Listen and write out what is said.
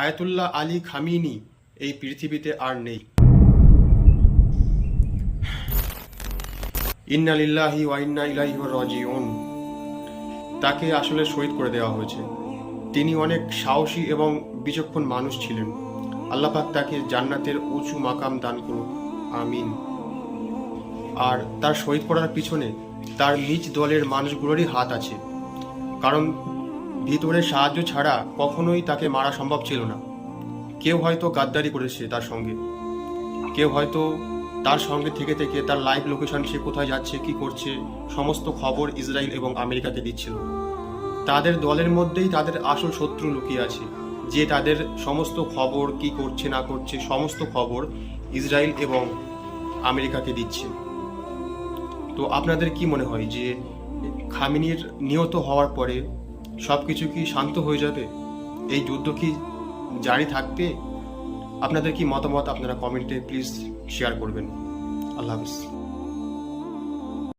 Ayatollah Ali Khamenei এই পৃথিবীতে আর নেই। ইন্না লিল্লাহি ওয়া ইন্না ইলাইহি রাজিউন। তাকে আসলে শহীদ করে দেওয়া হয়েছে। তিনি অনেক সাহসী এবং বিচক্ষণ মানুষ ছিলেন। আল্লাহ পাক তাকে জান্নাতের উঁচু মাকাম দান করুক, আমিন। আর তার শহীদ করার পিছনে তার নিজ দলের মানুষগুলোরই হাত আছে, কারণ ভিতরে সাহায্য ছাড়া কখনোই তাকে মারা সম্ভব ছিল না। কেউ হয়তো গাদ্দারি করেছে তার সঙ্গে, কেউ হয়তো তার সঙ্গে থেকে থেকে তার লাইভ লোকেশন, সে কোথায় যাচ্ছে, কি করছে, সমস্ত খবর ইসরায়েল এবং আমেরিকাকে দিচ্ছিল। তাদের দলের মধ্যেই তাদের আসল শত্রু লুকিয়ে আছে, যে তাদের সমস্ত খবর, কি করছে না করছে, সমস্ত খবর ইসরায়েল এবং আমেরিকাকে দিচ্ছে। তো আপনাদের কি মনে হয় যে খামেনির নিহত হওয়ার পরে সব কিছু কি শান্ত হয়ে যাবে? এই যুদ্ধ কি জারি থাকবে? আপনাদের কি মতামত আপনারা কমেন্টে প্লিজ শেয়ার করবেন। আল্লাহ হাফিজ।